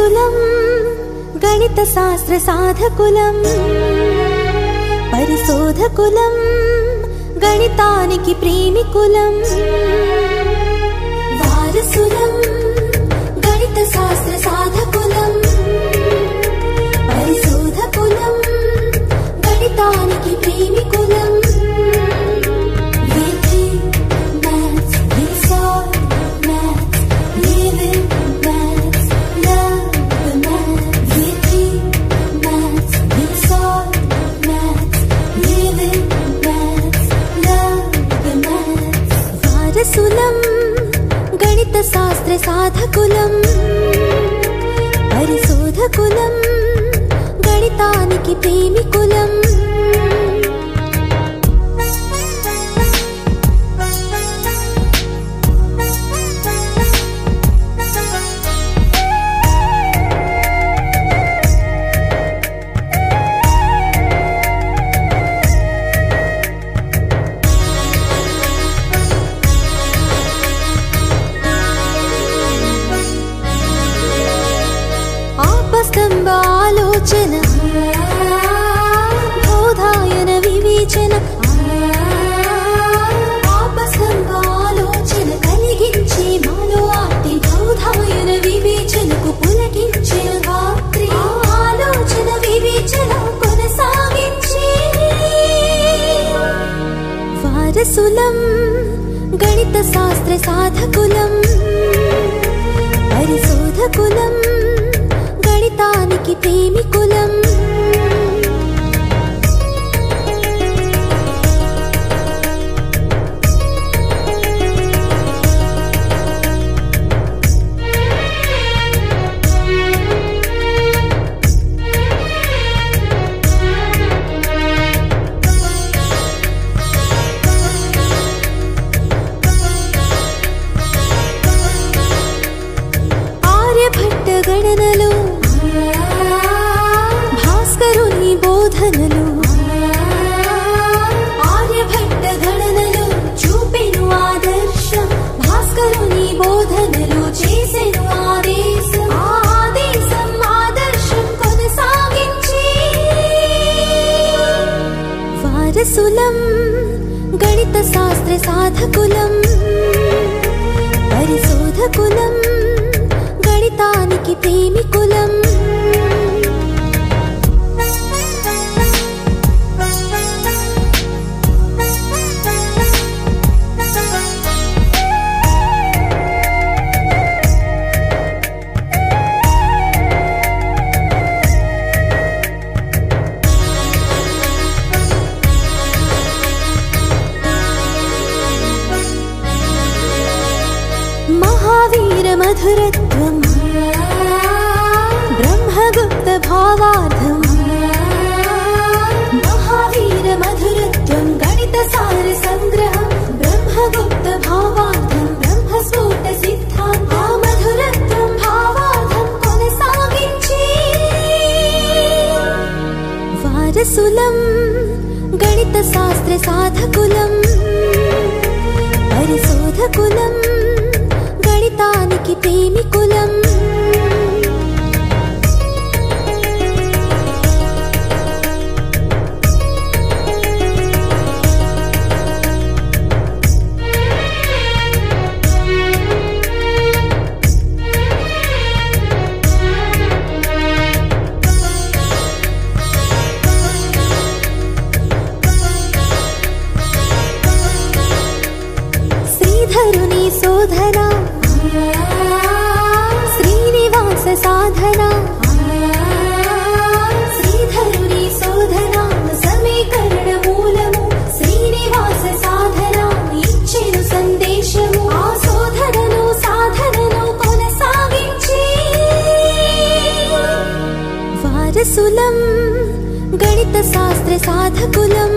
వారసులం గణిత శాస్త్ర సాధకులం పరిశోధకులం గణితానికి ప్రేమికులం వారసులం గణిత శాస్త్ర సాధకులం పరిశోధకులం గణితానికి ప్రేమికులం వారసులం గణిత శాస్త్ర సాధకులం పరిశోధకులం గణితానికి ప్రేమికులం స్తంభ ఆలోచన బోధాయన వివేచన ఆపస్తంభ ఆలోచన కలిగించే మాలో ఆర్తి బోధాయన వివేచనకు పులకించిన రాత్రి ఆలోచన వివేచన కొనసాగించే వారసులం గణిత శాస్త్ర సాధకులం పరిశోధకులం గణితానికి ప్రేమికులం ఆర్యభట్ట గణనలు భాస్కరుని బోధనలు ఆర్యభట్ట గణనలు చూపెను ఆదర్శం భాస్కరుని బోధనలు చేసెను ఆదేశం ఆదేశం ఆదర్శం కొనసాగించి వారసులం గణిత శాస్త్ర సాధకులం పరిశోధకులం గణితానికి ప్రేమికులం మహావీర మధురత్వం బ్రహ్మగుప్త భావార్థం మహావీర మధురత్వం గణిత సార సంగ్రహం బ్రహ్మగుప్త భావార్థం బ్రహ్మస్ఫోట సిద్ధాంతం మధురత్వం భావార్థం కొనసాగించి వారసులం గణిత శాస్త్ర సాధకులం పరిశోధకులం గణితానికి ప్రేమికులం శ్రీధరుని శోధన శ్రీనివాస సాధన శ్రీధరుని శోధన సమీకరణ మూలము శ్రీనివాస సాధన ఇచ్చెను సందేశము ఆ శోధనను సాధనను కొనసాగించి వారసులం గణిత శాస్త్ర సాధకులం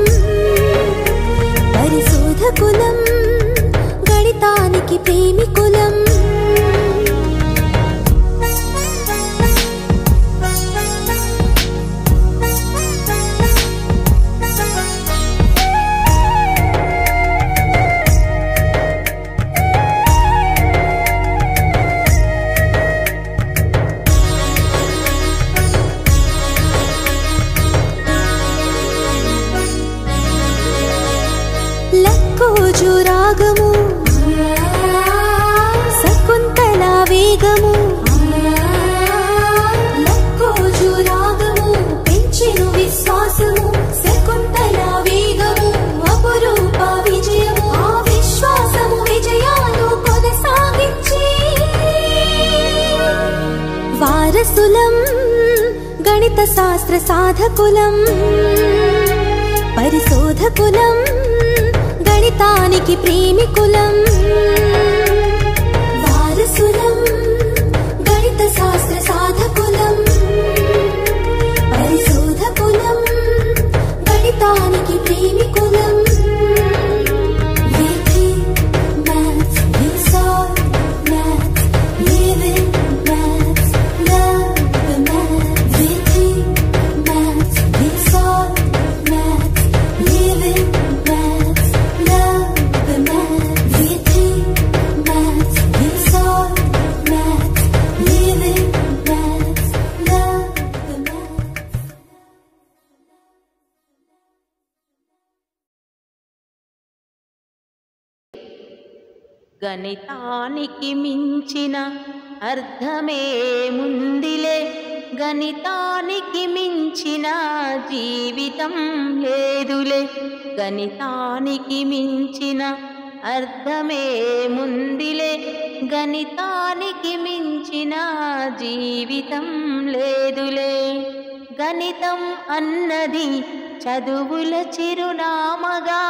పరిశోధకులం గణితానికి ప్రేమికులం గణిత శాస్త్ర సాధకులం పరిశోధకులం గణితానికి ప్రేమికులం వారసులం గణిత శాస్త్ర సాధకులం పరిశోధకులం గణితానికి ప్రేమికులం గణితానికి మించిన అర్థమేముందిలే గణితానికి మించిన జీవితం లేదులే గణితానికి మించిన అర్థమేముందిలే గణితానికి మించిన జీవితం లేదులే గణితం అన్నది చదువుల చిరునామగా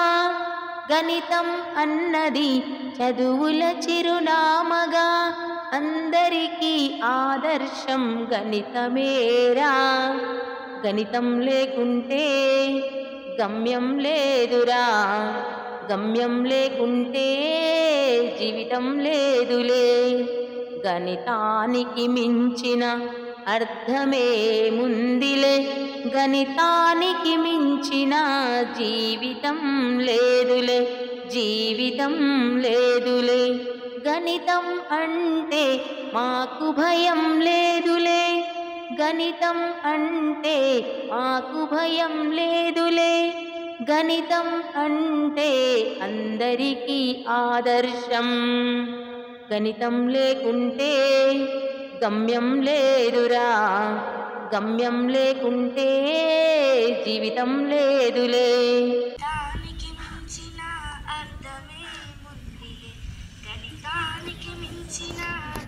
గణితం అన్నది చదువుల చిరునామగా అందరికీ ఆదర్శం గణితమేరా గణితం లేకుంటే గమ్యం లేదురా గమ్యం లేకుంటే జీవితం లేదులే గణితానికి మించిన అర్థమేముందిలే గణితానికి మించిన జీవితం లేదులే జీవితం లేదులే గణితం అంటే మాకు భయం లేదులే గణితం అంటే మాకు భయం లేదులే గణితం అంటే అందరికీ ఆదర్శం గణితం లేకుంటే గమ్యం లేదురా గమ్యం లేకుంటే జీవితం లేదులే గణితానికి మించిన అర్థమేముందిలే గణితానికి మించిన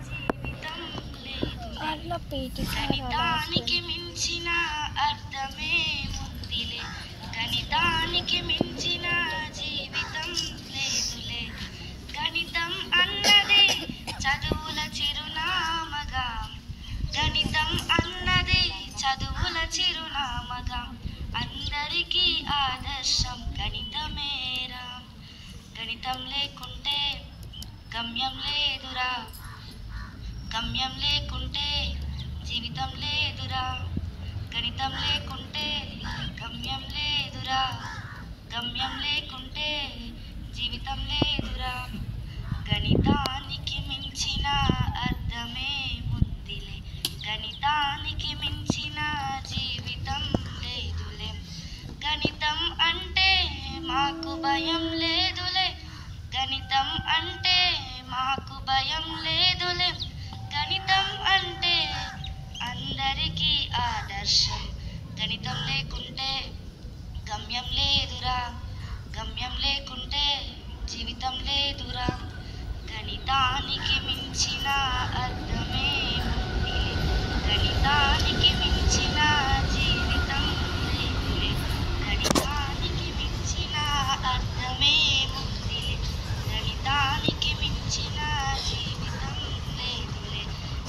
జీవితం లేదులే గణితానికి మించిన అర్థమేముందిలే గణితానికి మించిన జీవితం లేదులే గణితం అన్నదే చదువుల చిరునామగా గణితం అన్నదే చదువుల చిరునామగా అందరికీ ఆదర్శం గణితమేరా గణితం లేకుంటే గమ్యం లేదురా గమ్యం లేకుంటే జీవితం లేదురా గణితం లేకుంటే గమ్యం లేదురా గమ్యం లేకుంటే జీవితం లేదురా గణితానికి మించిన అర్థమేముందిలే గణితానికి మించిన జీవితం లేదులే గణితం అంటే మాకు భయం లేదులే గణితం అంటే మాకు భయం లేదులే గణితం అంటే అందరికీ ఆదర్శం గణితం లేకుంటే గమ్యం లేదురా గమ్యం లేకుంటే జీవితం లేదురా గణితానికి మించిన అర్థమేముందిలే గణితానికి మించిన జీవితం లేదులే గణితానికి మించిన అర్థమేముందిలే గణితానికి మించిన జీవితం లేదులే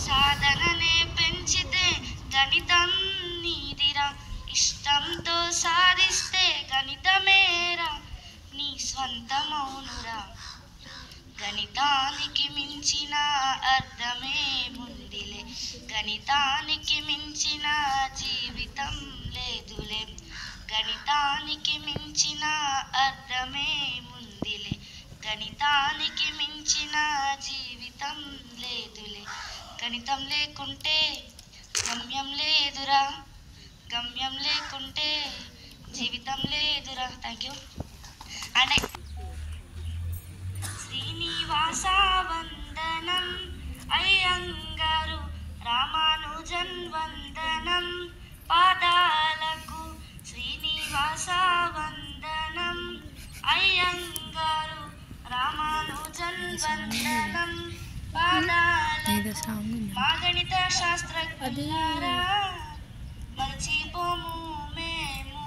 సాధననే పెంచితే గణితం నీదిరా ఇష్టంతో సాధిస్తే గణితమేరా నీ స్వంతమౌనురా గణితానికి మించిన అర్థమేముందిలే గణితానికి మించిన జీవితం లేదులే గణితానికి మించిన అర్థమేముందిలే గణితానికి మించిన జీవితం లేదులే గణితం లేకుంటే గమ్యం లేదురా గమ్యం లేకుంటే జీవితం లేదురా థ్యాంక్ యూ అండ్ శ్రీనివాస వందనం అయ్యంగారు రామానుజన్ వందనం పాదాలకు శ్రీనివాస వందనం అయ్యంగారు రామానుజన్ వందనం పాదాలకు మా గణిత శాస్త్రజ్ఞులారా మర్చిపోము మేము.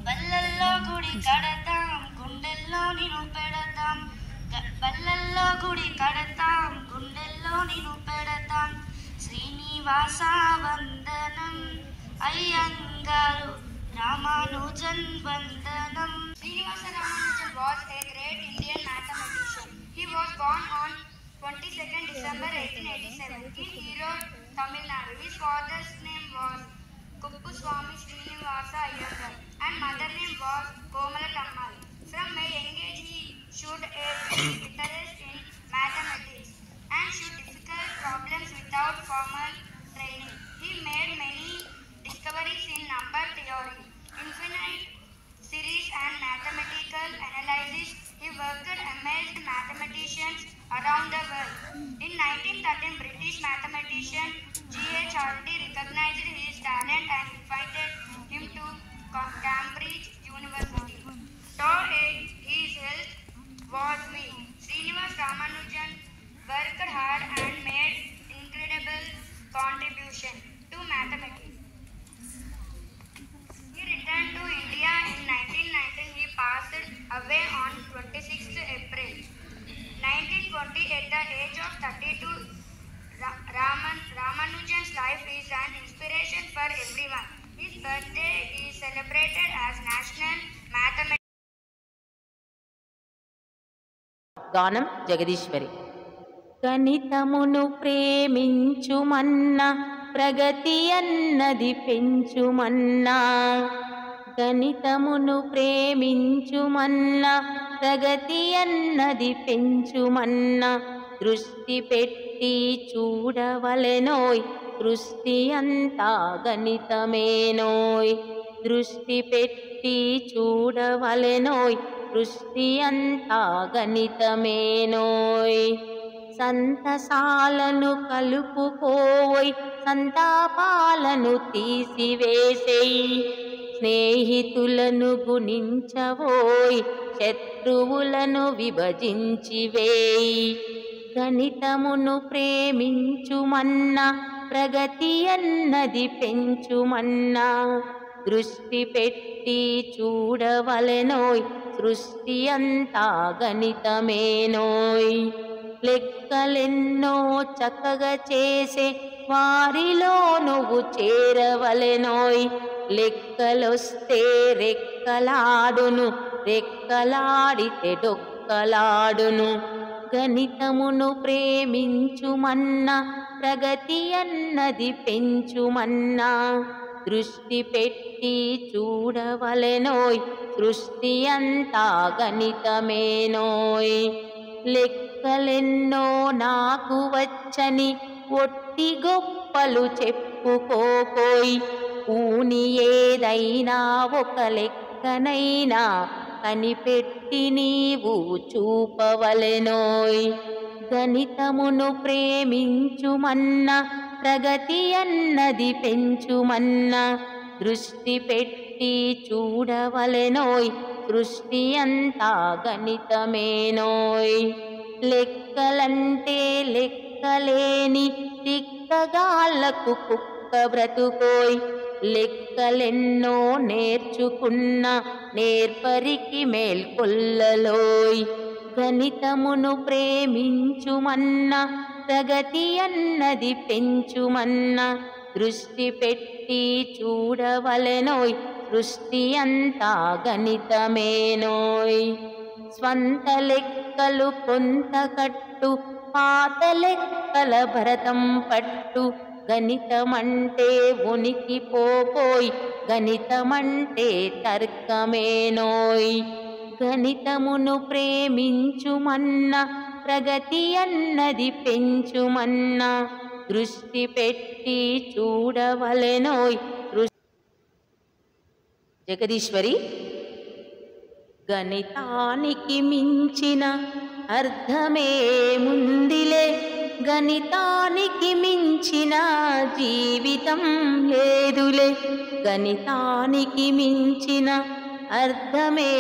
బల్లల్లో గుడి కడతాం, గుండెల్లో నిన్ను పెడతాం. బల్లల్లో గుడి కడతాం, గుండెల్లో నిన్ను పెడతాం. శ్రీనివాస వందనం అయ్యంగారు రామానుజన్ వందనం. Srinivasa Ramanujan was a great Indian mathematician. He was born on 22nd December 1887 in Erode, Tamil Nadu. His father's name was Kuppuswamy Srinivasa Iyengar and mother name was Komalatammal. From a young age he showed a interest in mathematics and should difficult problems without formal training. He made many discoveries in number theory, infinite series and mathematical analysis. He worked amazed mathematicians around the world. In 1913, British mathematician G.H. Hardy recognized his talent and invited him to Cambridge University. Though his health was weak, Srinivasa Ramanujan worked hard and made incredible contribution to mathematics. He returned to India in 1919. He passed away on 26th April 1920 at the age of 32. Ramanujan's life is an inspiration for everyone. His birthday is celebrated as National Mathematics. గానం జగదీశ్వరి. గణితమును ప్రేమించుమన్నా ప్రగతి అన్నది పెంచుమన్నా. గణితమును ప్రేమించుమన్నా ప్రగతి అన్నది పెంచుమన్నా. దృష్టి పెట్టి చూడవలెనోయ్ సృష్టి అంతా గణితమేనోయ్. దృష్టి పెట్టి చూడవలెనోయ్ సృష్టి అంతా గణితమేనోయ్. సంతసాలను కలుపుకోవోయ్ సంతాపాలను తీసివేసేయ్. స్నేహితులను గుణించవోయ్ శత్రువులను విభజించివేయ్. గణితమును ప్రేమించుమన్నా ప్రగతి అన్నది పెంచుమన్నా. దృష్టి పెట్టి చూడవలెనోయ్ సృష్టి అంతా గణితమేనోయ్. లెక్కలెన్నో చక్కగా చేసే వారిలో నువ్వు చేరవలెనోయ్. లెక్కలొస్తే రెక్కలాడును, రెక్కలాడితే డొక్కలాడును. గణితమును ప్రేమించుమన్నా ప్రగతి అన్నది పెంచుమన్నా. దృష్టి పెట్టి చూడవలెనోయ్ సృష్టి అంతా గణితమేనోయ్. లెక్కలెన్నో నాకు వచ్చని ఒట్టి గొప్పలు చెప్పుకోకోయ్. ఊని ఏదైనా ఒక లెక్కనైనా కనిపెట్టి నీవు చూపవలెనోయ్. గణితమును ప్రేమించుమన్నా ప్రగతి అన్నది పెంచుమన్నా. దృష్టి పెట్టి చూడవలెనోయ్ సృష్టి అంతా గణితమేనోయ్. లెక్కలంటే లెక్కలేని తిక్కగాళ్లకు కుక్క బ్రతుకోయ్. లెక్కలెన్నో నేర్చుకున్న నేర్పరికి మేల్కొల్లలోయ్. గణితమును ప్రేమించుమన్నా ప్రగతి అన్నది పెంచుమన్నా. దృష్టి పెట్టి చూడవలెనోయ్ సృష్టి అంతా గణితమేనోయ్. స్వంత లెక్కలు కొంత కట్టు పాత లెక్కల భరతం పట్టు. గణితమంటే ఉనికి పోపోయ్ గణితమంటే తర్కమేనోయ్. గణితమును ప్రేమించుమన్నా ప్రగతి అన్నది పెంచుమన్నా. దృష్టి పెట్టి చూడవలెనోయ్ జగదీశ్వరి. గణితానికి మించిన అర్థమేముందిలే. గణితానికి మించిన జీవితం లేదులే. గణితానికి మించిన అర్థమే